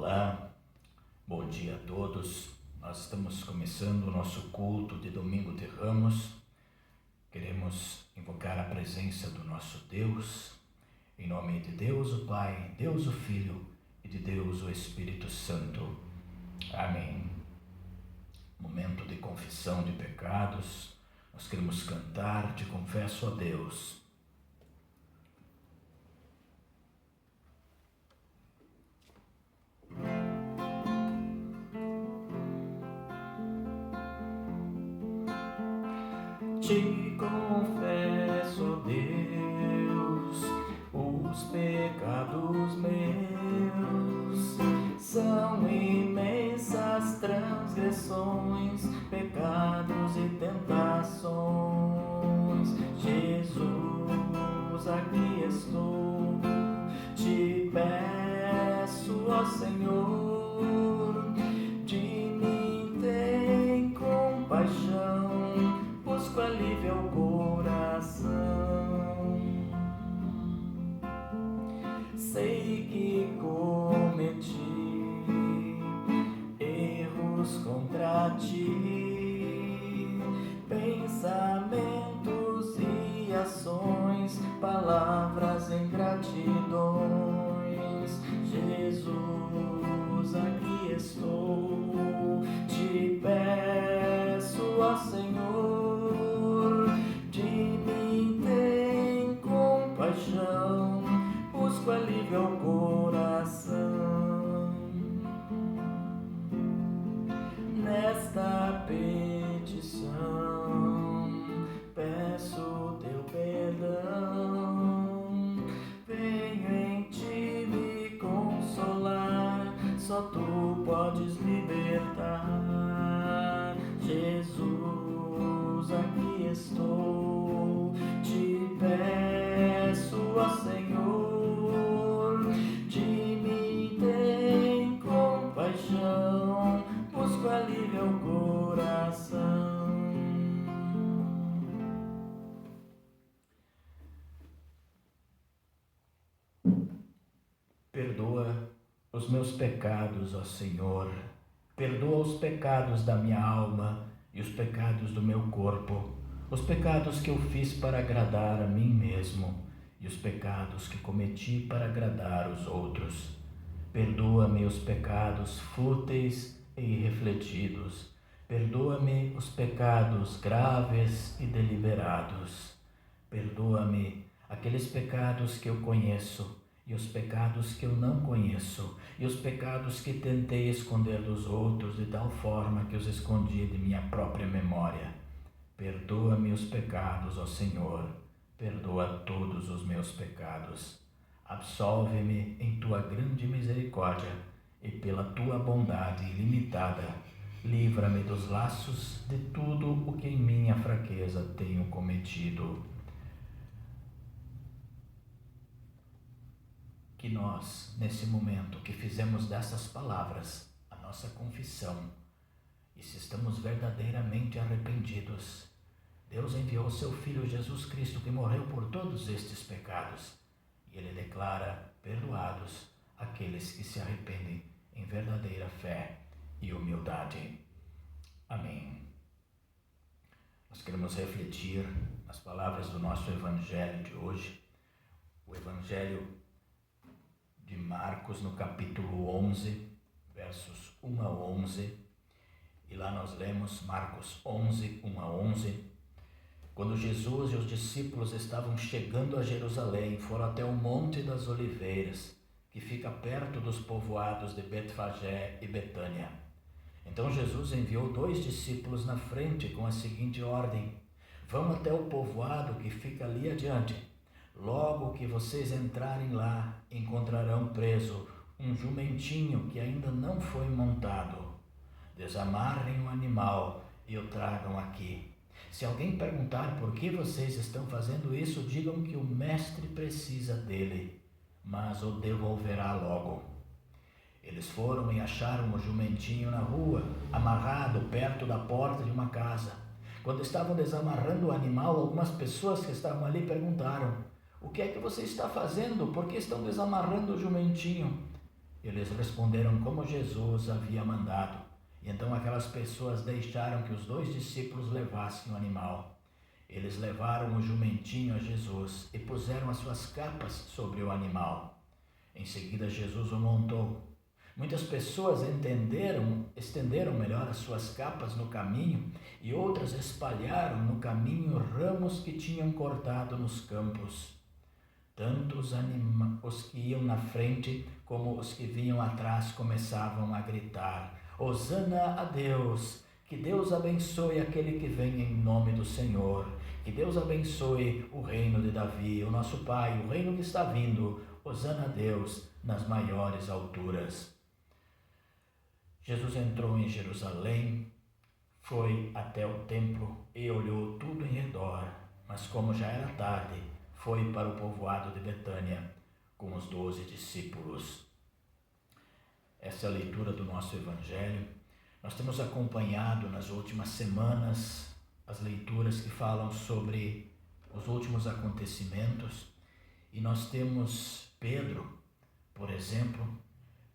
Olá, bom dia a todos. Nós estamos começando o nosso culto de Domingo de Ramos. Queremos invocar a presença do nosso Deus, em nome de Deus o Pai, Deus o Filho e de Deus o Espírito Santo. Amém. Momento de confissão de pecados. Nós queremos cantar, te confesso a Deus. Te confesso, Deus, os pecados meus são imensas transgressões, pecados e tentações. Jesus, aqui estou, te peço, ó Senhor, de mim tem compaixão, busco alívio ao coração. Sei que cometi erros contra ti, pensamentos e ações, palavras e ingratidões. Jesus, aqui estou, te peço, ó Senhor, de mim tem compaixão, busco alívio ao coração. Nesta petição peço teu perdão, venho em ti me consolar, só tu podes libertar. Jesus, aqui estou, te peço, ó Senhor, de mim tem compaixão, busco alívio ao coração. Perdoa os meus pecados, ó Senhor, perdoa os pecados da minha alma e os pecados do meu corpo, os pecados que eu fiz para agradar a mim mesmo e os pecados que cometi para agradar os outros. Perdoa-me os pecados fúteis e irrefletidos, perdoa-me os pecados graves e deliberados, perdoa-me aqueles pecados que eu conheço e os pecados que eu não conheço, e os pecados que tentei esconder dos outros de tal forma que os escondi de minha própria memória. Perdoa-me os pecados, ó Senhor, perdoa todos os meus pecados. Absolve-me em tua grande misericórdia e pela tua bondade ilimitada, livra-me dos laços de tudo o que em minha fraqueza tenho cometido. Que nós, nesse momento que fizemos dessas palavras a nossa confissão, e se estamos verdadeiramente arrependidos, Deus enviou seu Filho Jesus Cristo, que morreu por todos estes pecados, e Ele declara perdoados aqueles que se arrependem em verdadeira fé e humildade. Amém. Nós queremos refletir as palavras do nosso Evangelho de hoje, o Evangelho de Marcos, no capítulo 11, versos 1 a 11, e lá nós lemos Marcos 11, 1 a 11, quando Jesus e os discípulos estavam chegando a Jerusalém, foram até o Monte das Oliveiras, que fica perto dos povoados de Betfagé e Betânia. Então Jesus enviou 2 discípulos na frente com a seguinte ordem: vão até o povoado que fica ali adiante. Logo que vocês entrarem lá, encontrarão preso um jumentinho que ainda não foi montado. Desamarrem o animal e o tragam aqui. Se alguém perguntar por que vocês estão fazendo isso, digam que o mestre precisa dele, mas o devolverá logo. Eles foram e acharam o jumentinho na rua, amarrado perto da porta de uma casa. Quando estavam desamarrando o animal, algumas pessoas que estavam ali perguntaram: o que é que você está fazendo? Por que estão desamarrando o jumentinho? Eles responderam como Jesus havia mandado. E então aquelas pessoas deixaram que os 2 discípulos levassem o animal. Eles levaram o jumentinho a Jesus e puseram as suas capas sobre o animal. Em seguida, Jesus o montou. Muitas pessoas estenderam melhor as suas capas no caminho e outras espalharam no caminho ramos que tinham cortado nos campos. Tanto os que iam na frente como os que vinham atrás começavam a gritar: Hosana a Deus! Que Deus abençoe aquele que vem em nome do Senhor. Que Deus abençoe o reino de Davi, o nosso Pai, o reino que está vindo. Hosana a Deus nas maiores alturas. Jesus entrou em Jerusalém, foi até o templo e olhou tudo em redor, mas como já era tarde, foi para o povoado de Betânia com os 12 discípulos. Essa é a leitura do nosso Evangelho. Nós temos acompanhado nas últimas semanas as leituras que falam sobre os últimos acontecimentos e nós temos Pedro, por exemplo.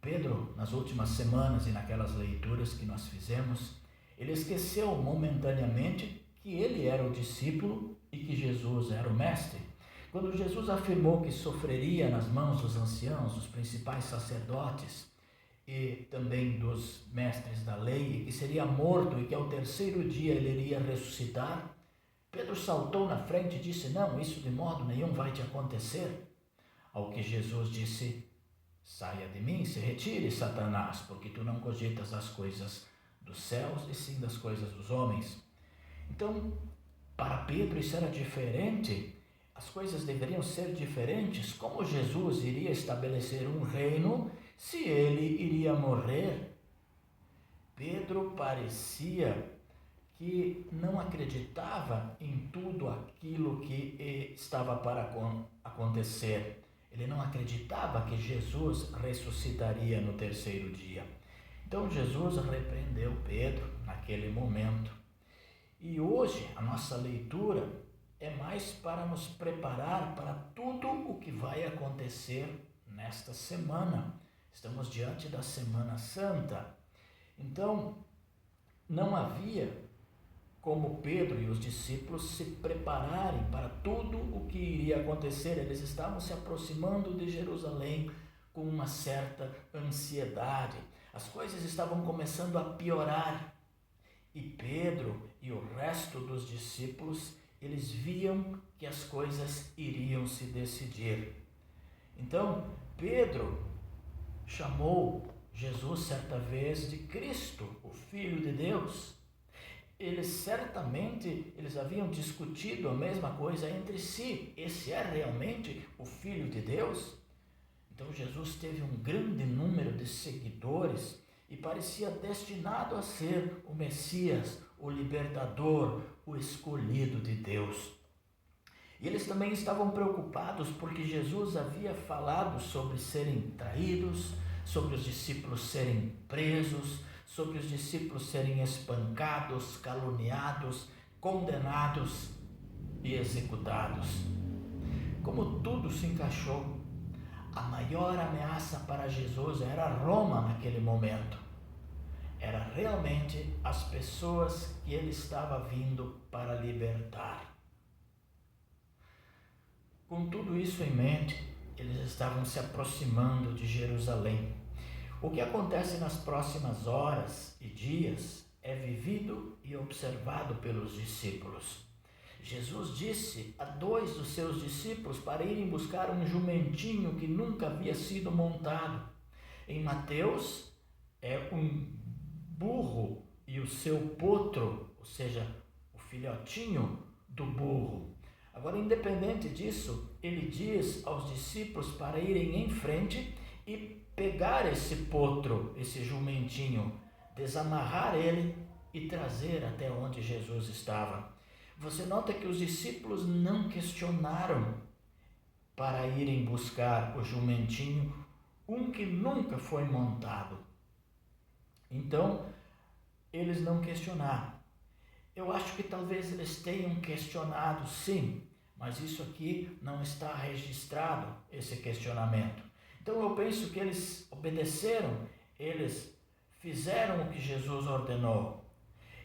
Pedro, nas últimas semanas e naquelas leituras que nós fizemos, ele esqueceu momentaneamente que ele era o discípulo e que Jesus era o mestre. Quando Jesus afirmou que sofreria nas mãos dos anciãos, dos principais sacerdotes e também dos mestres da lei, e que seria morto e que ao 3º dia ele iria ressuscitar, Pedro saltou na frente e disse: não, isso de modo nenhum vai te acontecer. Ao que Jesus disse: saia de mim, se retire, Satanás, porque tu não cogitas as coisas dos céus e sim das coisas dos homens. Então, para Pedro isso era diferente, as coisas deveriam ser diferentes. Como Jesus iria estabelecer um reino se ele iria morrer? Pedro parecia que não acreditava em tudo aquilo que estava para acontecer. Ele não acreditava que Jesus ressuscitaria no 3º dia. Então Jesus repreendeu Pedro naquele momento. E hoje a nossa leitura é mais para nos preparar para tudo o que vai acontecer nesta semana. Estamos diante da Semana Santa. Então, não havia como Pedro e os discípulos se prepararem para tudo o que iria acontecer. Eles estavam se aproximando de Jerusalém com uma certa ansiedade. As coisas estavam começando a piorar. E Pedro e o resto dos discípulos, eles viam que as coisas iriam se decidir. Então, Pedro chamou Jesus certa vez de Cristo, o Filho de Deus. Eles haviam discutido a mesma coisa entre si. Esse é realmente o Filho de Deus? Então Jesus teve um grande número de seguidores e parecia destinado a ser o Messias, o libertador, o escolhido de Deus. E eles também estavam preocupados porque Jesus havia falado sobre serem traídos, sobre os discípulos serem presos, sobre os discípulos serem espancados, caluniados, condenados e executados. Como tudo se encaixou, a maior ameaça para Jesus era Roma naquele momento. Era realmente as pessoas que ele estava vindo para libertar. Com tudo isso em mente, eles estavam se aproximando de Jerusalém. O que acontece nas próximas horas e dias é vivido e observado pelos discípulos. Jesus disse a 2 dos seus discípulos para irem buscar um jumentinho que nunca havia sido montado. Em Mateus, é um burro e o seu potro, ou seja, o filhotinho do burro. Agora, independente disso, ele diz aos discípulos para irem em frente e pegar esse potro, esse jumentinho, desamarrar ele e trazer até onde Jesus estava. Você nota que os discípulos não questionaram para irem buscar o jumentinho, um que nunca foi montado. Então, eles não questionaram. Eu acho que talvez eles tenham questionado sim, mas isso aqui não está registrado, esse questionamento. Então eu penso que eles obedeceram, eles fizeram o que Jesus ordenou.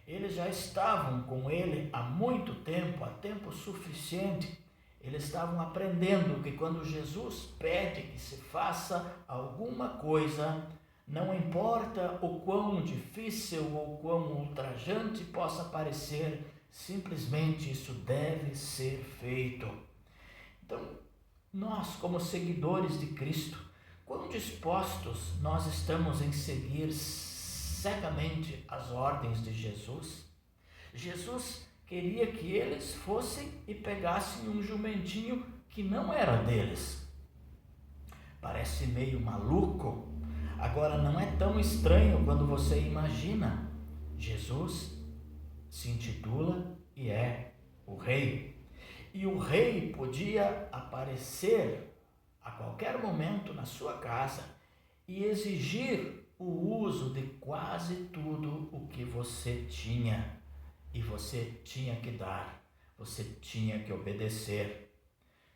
Eles já estavam com ele há muito tempo, há tempo suficiente. Eles estavam aprendendo que quando Jesus pede que se faça alguma coisa, não importa o quão difícil ou quão ultrajante possa parecer, simplesmente isso deve ser feito. Então, nós, como seguidores de Cristo, quão dispostos nós estamos em seguir cegamente as ordens de Jesus? Jesus queria que eles fossem e pegassem um jumentinho que não era deles. Parece meio maluco. Agora, não é tão estranho quando você imagina. Jesus se intitula e é o rei. E o rei podia aparecer a qualquer momento na sua casa e exigir o uso de quase tudo o que você tinha. E você tinha que dar, você tinha que obedecer.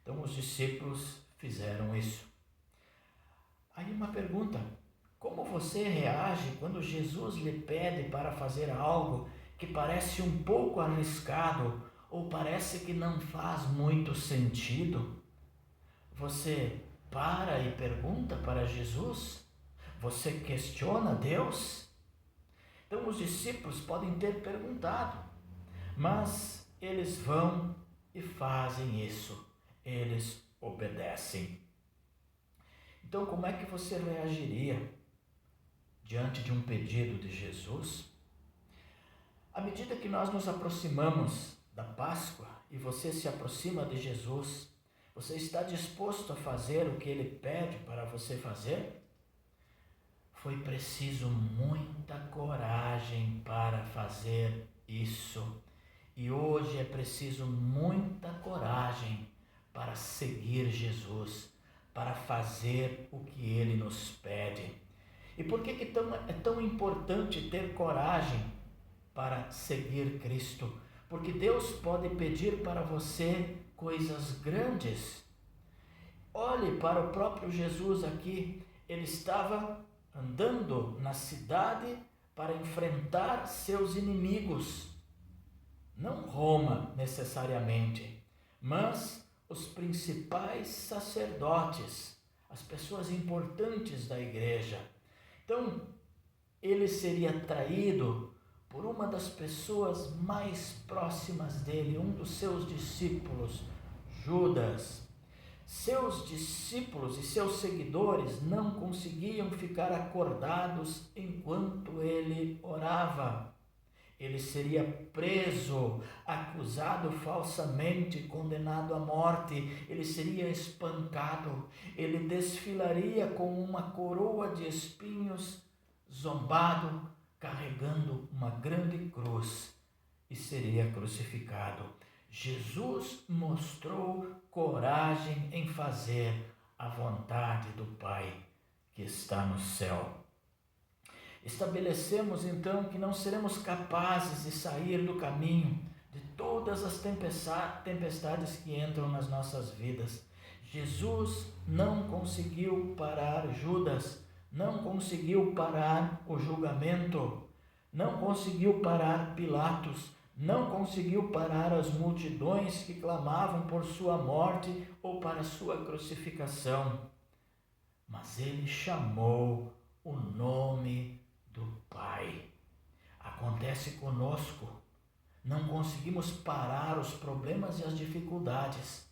Então os discípulos fizeram isso. Aí uma pergunta: como você reage quando Jesus lhe pede para fazer algo que parece um pouco arriscado ou parece que não faz muito sentido? Você para e pergunta para Jesus? Você questiona Deus? Então os discípulos podem ter perguntado, mas eles vão e fazem isso, eles obedecem. Então, como é que você reagiria diante de um pedido de Jesus? À medida que nós nos aproximamos da Páscoa e você se aproxima de Jesus, você está disposto a fazer o que ele pede para você fazer? Foi preciso muita coragem para fazer isso. E hoje é preciso muita coragem para seguir Jesus, para fazer o que ele nos pede. E por que é tão importante ter coragem para seguir Cristo? Porque Deus pode pedir para você coisas grandes. Olhe para o próprio Jesus aqui. Ele estava andando na cidade para enfrentar seus inimigos. Não Roma necessariamente, mas os principais sacerdotes, as pessoas importantes da igreja. Então, ele seria traído por uma das pessoas mais próximas dele, um dos seus discípulos, Judas. Seus discípulos e seus seguidores não conseguiam ficar acordados enquanto ele orava. Ele seria preso, acusado falsamente, condenado à morte. Ele seria espancado. Ele desfilaria com uma coroa de espinhos, zombado, carregando uma grande cruz, e seria crucificado. Jesus mostrou coragem em fazer a vontade do Pai que está no céu. Estabelecemos então que não seremos capazes de sair do caminho de todas as tempestades que entram nas nossas vidas. Jesus não conseguiu parar Judas, não conseguiu parar o julgamento, não conseguiu parar Pilatos, não conseguiu parar as multidões que clamavam por sua morte ou para sua crucificação. Mas ele chamou o nome do Pai. Acontece conosco. Não conseguimos parar os problemas e as dificuldades.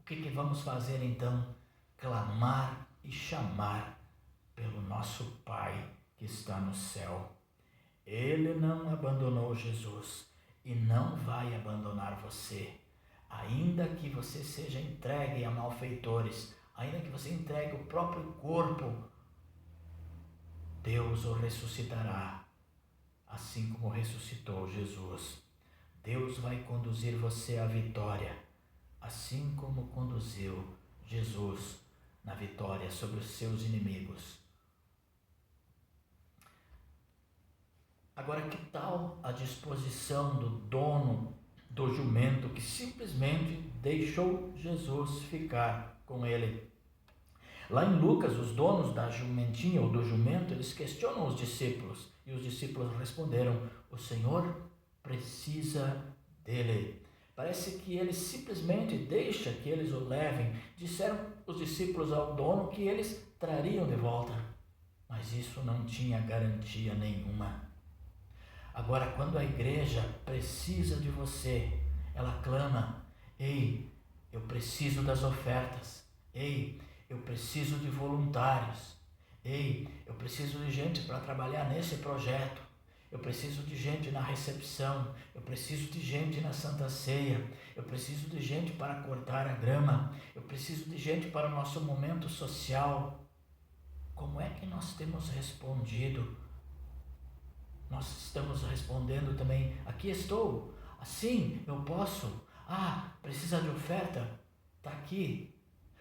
O que vamos fazer então? Clamar e chamar pelo nosso Pai que está no céu. Ele não abandonou Jesus e não vai abandonar você. Ainda que você seja entregue a malfeitores, ainda que você entregue o próprio corpo, Deus o ressuscitará, assim como ressuscitou Jesus. Deus vai conduzir você à vitória, assim como conduziu Jesus na vitória sobre os seus inimigos. Agora, que tal a disposição do dono do jumento que simplesmente deixou Jesus ficar com ele? Lá em Lucas, os donos da jumentinha ou do jumento, eles questionam os discípulos. E os discípulos responderam: o Senhor precisa dele. Parece que ele simplesmente deixa que eles o levem. Disseram os discípulos ao dono que eles trariam de volta. Mas isso não tinha garantia nenhuma. Agora, quando a igreja precisa de você, ela clama: ei, eu preciso das ofertas. Ei, eu preciso de voluntários. Ei, eu preciso de gente para trabalhar nesse projeto. Eu preciso de gente na recepção. Eu preciso de gente na Santa Ceia. Eu preciso de gente para cortar a grama. Eu preciso de gente para o nosso momento social. Como é que nós temos respondido? Nós estamos respondendo também: aqui estou. Assim, eu posso. Precisa de oferta? Está aqui.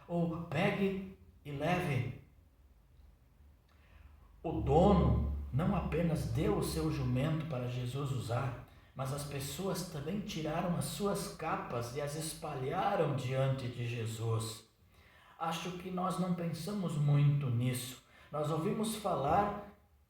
Ou pegue e leve. O dono não apenas deu o seu jumento para Jesus usar, mas as pessoas também tiraram as suas capas e as espalharam diante de Jesus. Acho que nós não pensamos muito nisso. Nós ouvimos falar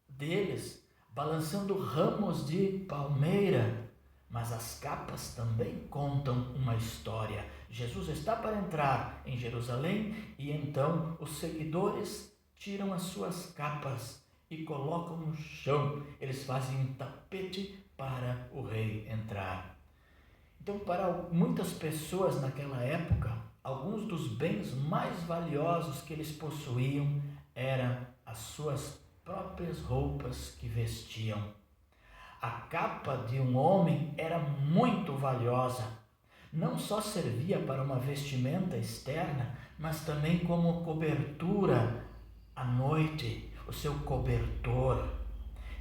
deles balançando ramos de palmeira, mas as capas também contam uma história. Jesus está para entrar em Jerusalém e então os seguidores tiram as suas capas e colocam no chão. Eles fazem um tapete para o rei entrar. Então, para muitas pessoas naquela época, alguns dos bens mais valiosos que eles possuíam eram as suas próprias roupas que vestiam. A capa de um homem era muito valiosa. Não só servia para uma vestimenta externa, mas também como cobertura à noite, o seu cobertor.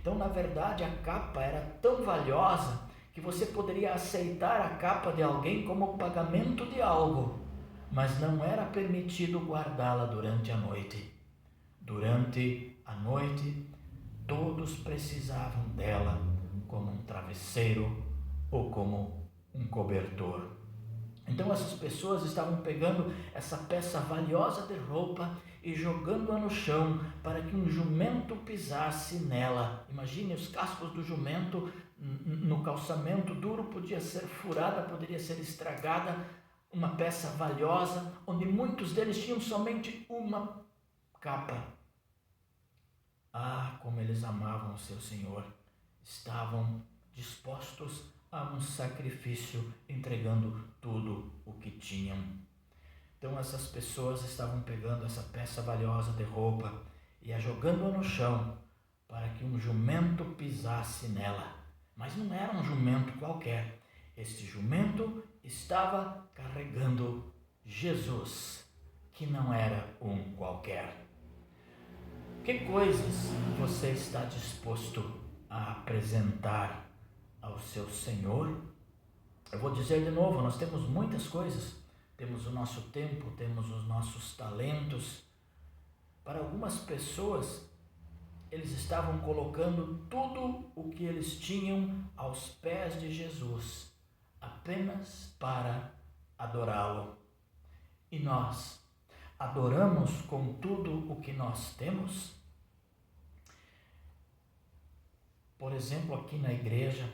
Então, na verdade, a capa era tão valiosa que você poderia aceitar a capa de alguém como pagamento de algo, mas não era permitido guardá-la durante a noite. Durante a noite, todos precisavam dela como um travesseiro ou como um cobertor. Então essas pessoas estavam pegando essa peça valiosa de roupa e jogando-a no chão para que um jumento pisasse nela. Imagine os cascos do jumento no calçamento duro, podia ser furada, poderia ser estragada, uma peça valiosa, onde muitos deles tinham somente uma capa. Como eles amavam o seu Senhor. Estavam dispostos a um sacrifício, entregando tudo o que tinham. Então essas pessoas estavam pegando essa peça valiosa de roupa e a jogando-a no chão para que um jumento pisasse nela. Mas não era um jumento qualquer. Este jumento estava carregando Jesus, que não era um qualquer. Que coisas você está disposto a apresentar ao seu Senhor? Eu vou dizer de novo, nós temos muitas coisas. Temos o nosso tempo, temos os nossos talentos. Para algumas pessoas, eles estavam colocando tudo o que eles tinham aos pés de Jesus, apenas para adorá-lo. E nós adoramos com tudo o que nós temos? Por exemplo, aqui na igreja,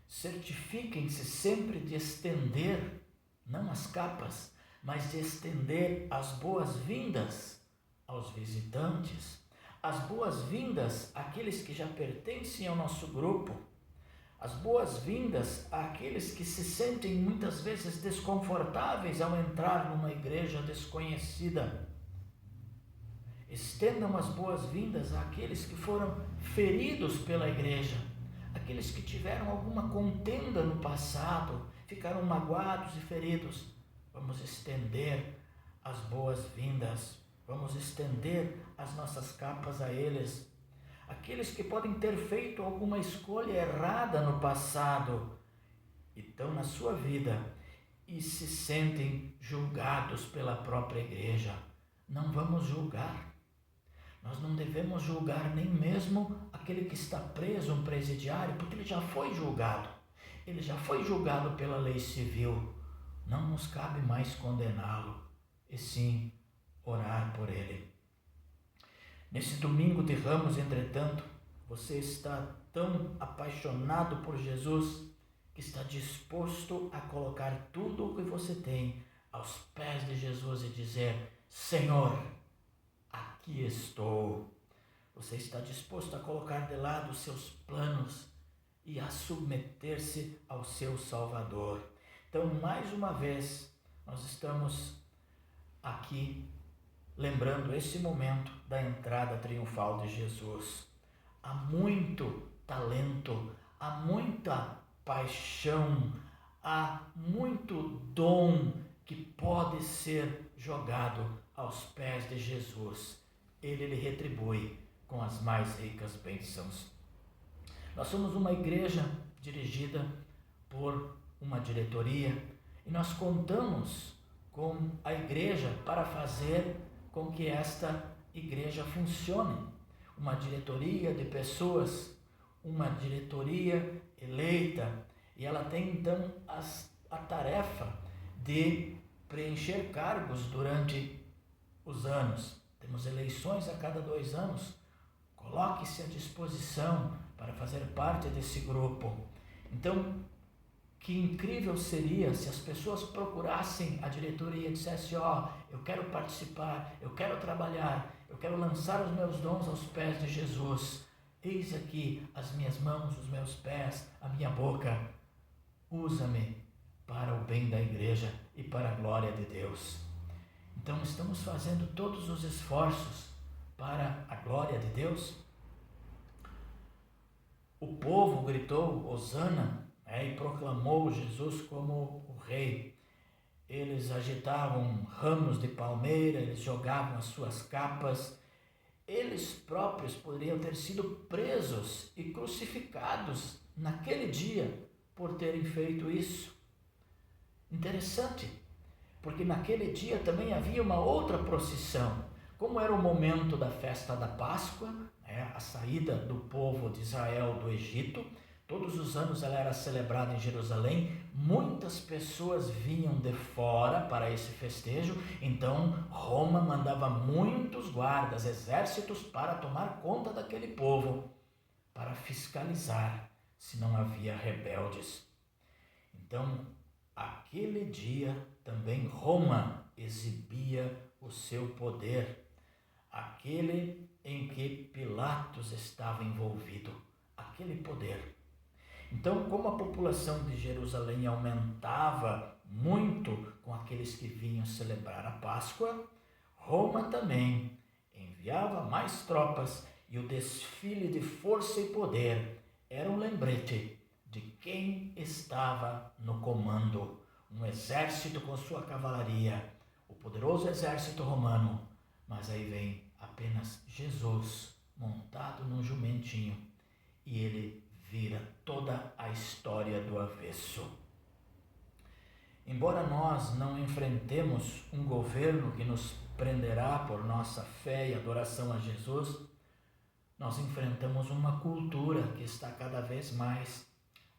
certifiquem-se sempre de estender, não as capas, mas de estender as boas-vindas aos visitantes, as boas-vindas àqueles que já pertencem ao nosso grupo, as boas-vindas àqueles que se sentem muitas vezes desconfortáveis ao entrar numa igreja desconhecida. Estendam as boas-vindas àqueles que foram feridos pela igreja, aqueles que tiveram alguma contenda no passado, ficaram magoados e feridos. Vamos estender as boas-vindas, vamos estender as nossas capas a eles. Aqueles que podem ter feito alguma escolha errada no passado e estão na sua vida e se sentem julgados pela própria igreja. Não vamos julgar. Nós não devemos julgar nem mesmo aquele que está preso, um presidiário, porque ele já foi julgado. Ele já foi julgado pela lei civil. Não nos cabe mais condená-lo, e sim orar por ele. Nesse domingo de Ramos, entretanto, você está tão apaixonado por Jesus que está disposto a colocar tudo o que você tem aos pés de Jesus e dizer: Senhor, aqui estou. Você está disposto a colocar de lado os seus planos e a submeter-se ao seu Salvador. Então, mais uma vez, nós estamos aqui lembrando esse momento da entrada triunfal de Jesus. Há muito talento, há muita paixão, há muito dom que pode ser jogado aos pés de Jesus. Ele lhe retribui com as mais ricas bênçãos. Nós somos uma igreja dirigida por uma diretoria e nós contamos com a igreja para fazer com que esta igreja funcione. Uma diretoria de pessoas, uma diretoria eleita, e ela tem então a tarefa de preencher cargos durante os anos. Temos eleições a cada 2 anos. Coloque-se à disposição para fazer parte desse grupo. Então, que incrível seria se as pessoas procurassem a diretoria e dissessem: eu quero participar, eu quero trabalhar, eu quero lançar os meus dons aos pés de Jesus. Eis aqui as minhas mãos, os meus pés, a minha boca. Usa-me para o bem da igreja e para a glória de Deus. Então estamos fazendo todos os esforços para a glória de Deus. O povo gritou Hosana, e proclamou Jesus como o rei. Eles agitavam ramos de palmeira, eles jogavam as suas capas. Eles próprios poderiam ter sido presos e crucificados naquele dia por terem feito isso. Interessante, porque naquele dia também havia uma outra procissão. Como era o momento da festa da Páscoa, a saída do povo de Israel do Egito, todos os anos ela era celebrada em Jerusalém, muitas pessoas vinham de fora para esse festejo, então Roma mandava muitos guardas, exércitos para tomar conta daquele povo, para fiscalizar se não havia rebeldes. Então, aquele dia também Roma exibia o seu poder, aquele em que Pilatos estava envolvido, aquele poder. Então, como a população de Jerusalém aumentava muito com aqueles que vinham celebrar a Páscoa, Roma também enviava mais tropas e o desfile de força e poder era um lembrete de quem estava no comando. Um exército com sua cavalaria, o poderoso exército romano, mas aí vem apenas Jesus montado num jumentinho e ele vira toda a história do avesso. Embora nós não enfrentemos um governo que nos prenderá por nossa fé e adoração a Jesus, nós enfrentamos uma cultura que está cada vez mais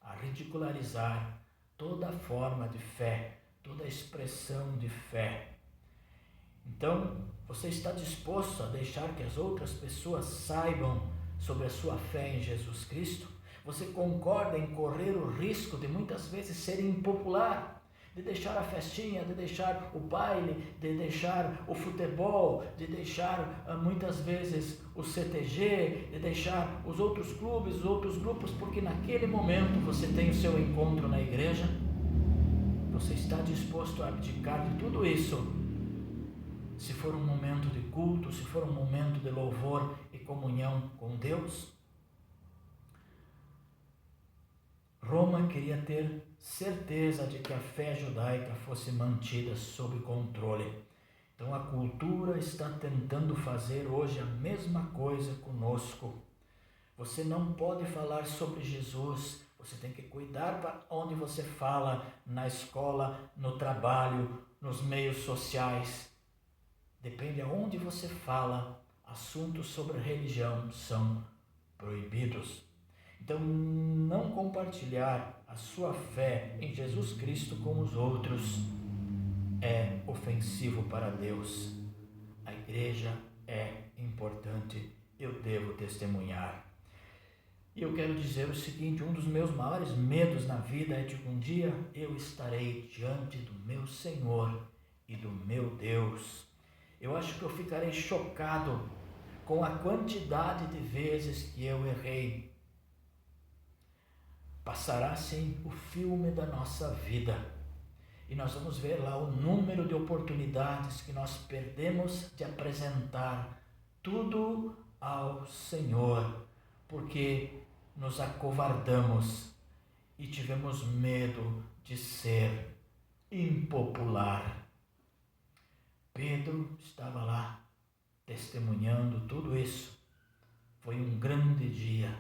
a ridicularizar toda forma de fé, toda expressão de fé. Então, você está disposto a deixar que as outras pessoas saibam sobre a sua fé em Jesus Cristo? Você concorda em correr o risco de muitas vezes ser impopular, de deixar a festinha, de deixar o baile, de deixar o futebol, de deixar muitas vezes o CTG, de deixar os outros clubes, os outros grupos, porque naquele momento você tem o seu encontro na igreja? Você está disposto a abdicar de tudo isso? Se for um momento de culto, se for um momento de louvor e comunhão com Deus? Roma queria ter certeza de que a fé judaica fosse mantida sob controle. Então a cultura está tentando fazer hoje a mesma coisa conosco. Você não pode falar sobre Jesus, você tem que cuidar para onde você fala, na escola, no trabalho, nos meios sociais. Depende aonde você fala, assuntos sobre religião são proibidos. Então, não compartilhar a sua fé em Jesus Cristo com os outros é ofensivo para Deus. A igreja é importante, eu devo testemunhar. E eu quero dizer o seguinte, um dos meus maiores medos na vida é de que um dia eu estarei diante do meu Senhor e do meu Deus. Eu acho que eu ficarei chocado com a quantidade de vezes que eu errei. Passará assim o filme da nossa vida e nós vamos ver lá o número de oportunidades que nós perdemos de apresentar tudo ao Senhor, porque nos acovardamos e tivemos medo de ser impopular. Pedro estava lá testemunhando tudo isso. Foi um grande dia.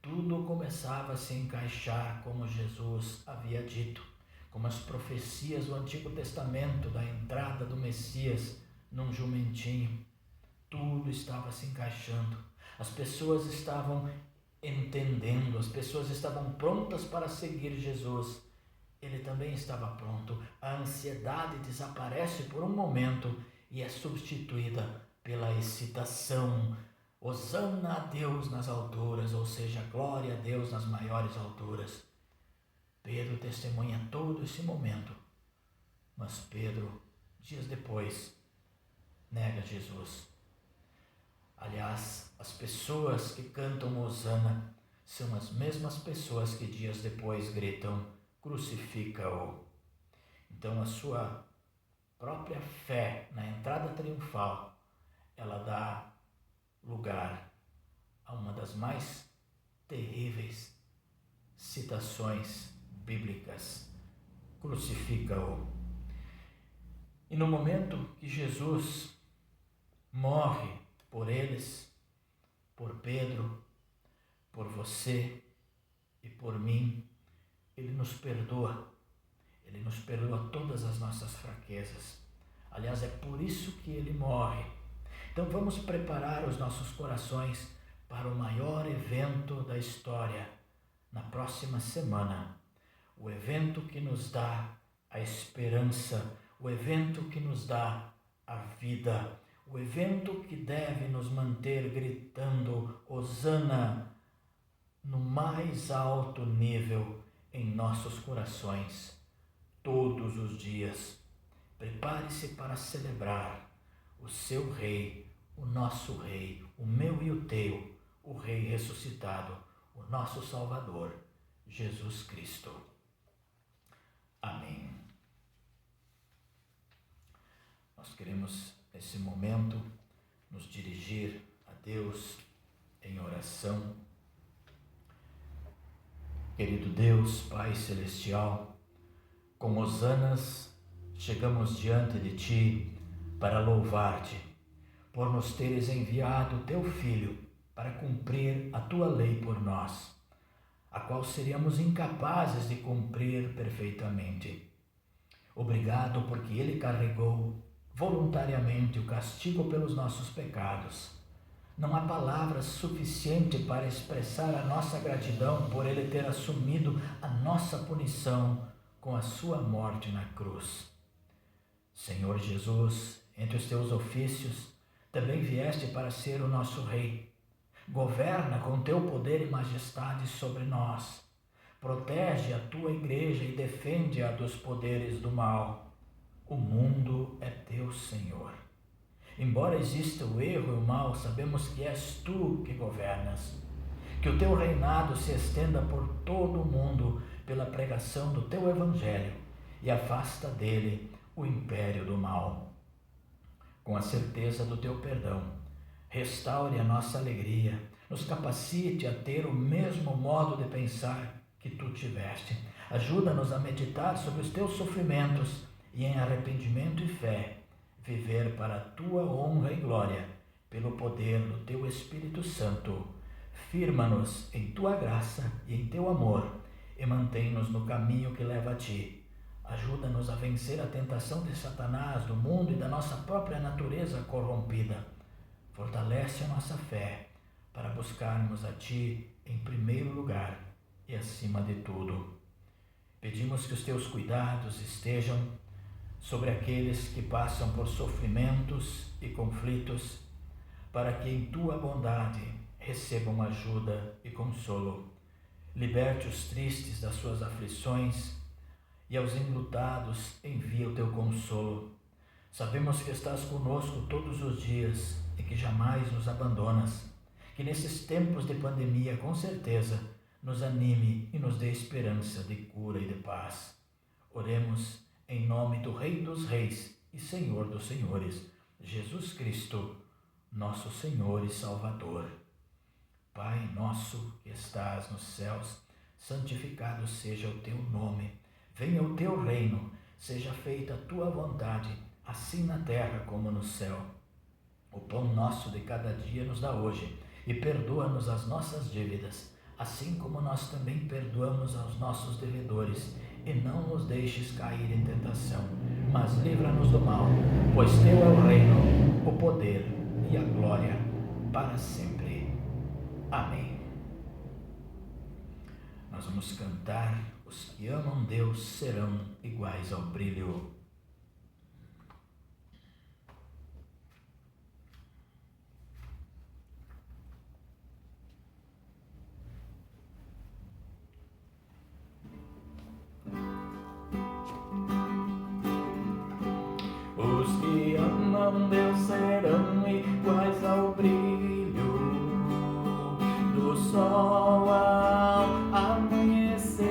Tudo começava a se encaixar como Jesus havia dito, como as profecias do Antigo Testamento da entrada do Messias num jumentinho. Tudo estava se encaixando. As pessoas estavam entendendo, as pessoas estavam prontas para seguir Jesus. Ele também estava pronto. A ansiedade desaparece por um momento e é substituída pela excitação. Hosana a Deus nas alturas, ou seja, glória a Deus nas maiores alturas. Pedro testemunha todo esse momento, mas Pedro, dias depois, nega Jesus. Aliás, as pessoas que cantam Hosana são as mesmas pessoas que dias depois gritam, crucifica-o. Então a sua própria fé na entrada triunfal, ela dá lugar a uma das mais terríveis citações bíblicas, crucifica-o. E no momento que Jesus morre por eles, por Pedro, por você e por mim, Ele nos perdoa. Ele nos perdoa todas as nossas fraquezas. Aliás, é por isso que Ele morre. Então vamos preparar os nossos corações para o maior evento da história na próxima semana. O evento que nos dá a esperança, o evento que nos dá a vida, o evento que deve nos manter gritando Hosana no mais alto nível em nossos corações, todos os dias. Prepare-se para celebrar o seu Rei, o nosso Rei, o meu e o teu, o Rei ressuscitado, o nosso Salvador, Jesus Cristo. Amém. Nós queremos, nesse momento, nos dirigir a Deus em oração. Querido Deus, Pai Celestial, com hosanas chegamos diante de Ti para louvar-Te, por nos teres enviado Teu Filho para cumprir a Tua lei por nós, a qual seríamos incapazes de cumprir perfeitamente. Obrigado porque Ele carregou voluntariamente o castigo pelos nossos pecados. Não há palavras suficientes para expressar a nossa gratidão por Ele ter assumido a nossa punição com a sua morte na cruz. Senhor Jesus, entre os teus ofícios, também vieste para ser o nosso Rei. Governa com teu poder e majestade sobre nós. Protege a tua igreja e defende-a dos poderes do mal. O mundo é teu, Senhor. Embora exista o erro e o mal, sabemos que és tu que governas. Que o teu reinado se estenda por todo o mundo pela pregação do teu evangelho e afasta dele o império do mal. Com a certeza do teu perdão, restaure a nossa alegria, nos capacite a ter o mesmo modo de pensar que tu tiveste. Ajuda-nos a meditar sobre os teus sofrimentos e em arrependimento e fé, viver para a tua honra e glória, pelo poder do teu Espírito Santo. Firma-nos em tua graça e em teu amor e mantém-nos no caminho que leva a ti. Ajuda-nos a vencer a tentação de Satanás, do mundo e da nossa própria natureza corrompida. Fortalece a nossa fé para buscarmos a ti em primeiro lugar e acima de tudo. Pedimos que os teus cuidados estejam sobre aqueles que passam por sofrimentos e conflitos para que em tua bondade recebam ajuda e consolo. Liberte os tristes das suas aflições e aos enlutados envia o teu consolo. Sabemos que estás conosco todos os dias e que jamais nos abandonas. Que nesses tempos de pandemia, com certeza, nos anime e nos dê esperança de cura e de paz. Oremos em nome do Rei dos Reis e Senhor dos Senhores, Jesus Cristo, nosso Senhor e Salvador. Pai nosso que estás nos céus, santificado seja o teu nome. Venha o teu reino, seja feita a tua vontade, assim na terra como no céu. O pão nosso de cada dia nos dá hoje, e perdoa-nos as nossas dívidas, assim como nós também perdoamos aos nossos devedores. E não nos deixes cair em tentação, mas livra-nos do mal, pois teu é o reino, o poder e a glória para sempre. Amém. Nós vamos cantar: os que amam Deus serão iguais ao brilho. Os que amam Deus serão iguais ao brilho do sol ao amanhecer.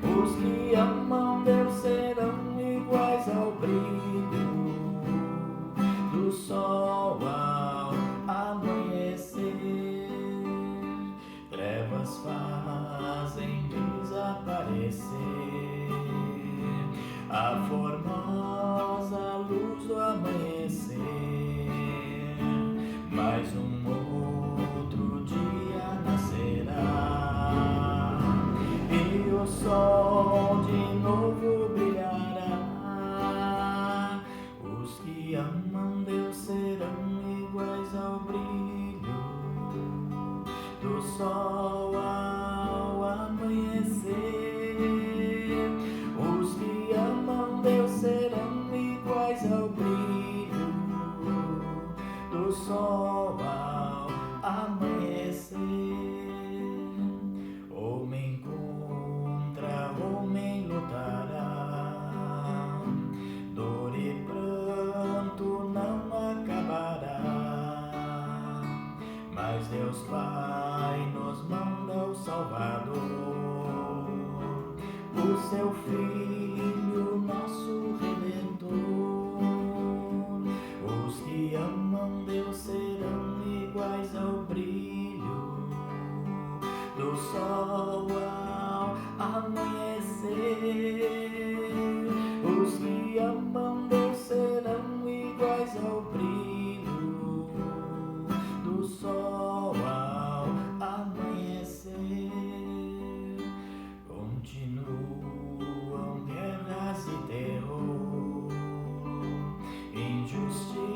Os que amam Deus serão iguais ao brilho do sol ao amanhecer. Trevas fazem desaparecer a formosa luz do amanhecer. Mais um outro dia nascerá e o sol de novo brilhará. Os que amam Deus serão iguais ao brilho do sol ao amanhecer. Os que amam Deus serão iguais ao brilho do sol ao amanhecer. Homem contra homem lutará, dor e pranto não acabará, mas Deus Pai nos manda o Salvador, o seu Filho, nosso Redentor. Os que amam Deus serão iguais ao brilho do sol ao amanhecer. Os que amam Deus serão iguais ao brilho do sol ao amanhecer. Continuam guerras e terror, injustiças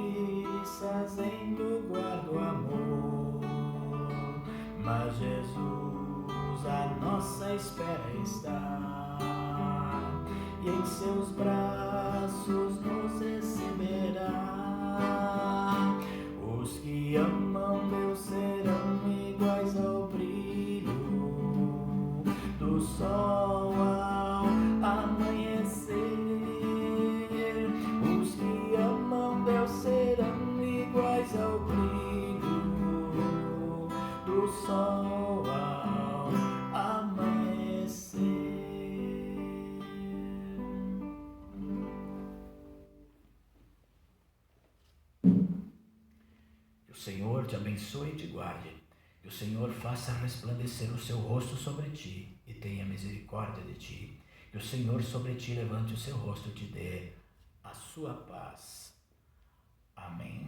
em lugar do amor, mas Jesus à nossa espera está, e em seus braços nos receberá. Os que amam Deus serão iguais ao brilho do sol ao amanhecer. Os que amam Deus serão iguais ao brilho do sol ao amanhecer. Que o Senhor te abençoe e te guarde. Que o Senhor faça resplandecer o seu rosto sobre ti e tenha misericórdia de ti. Que o Senhor sobre ti levante o seu rosto e te dê a sua paz. Amém.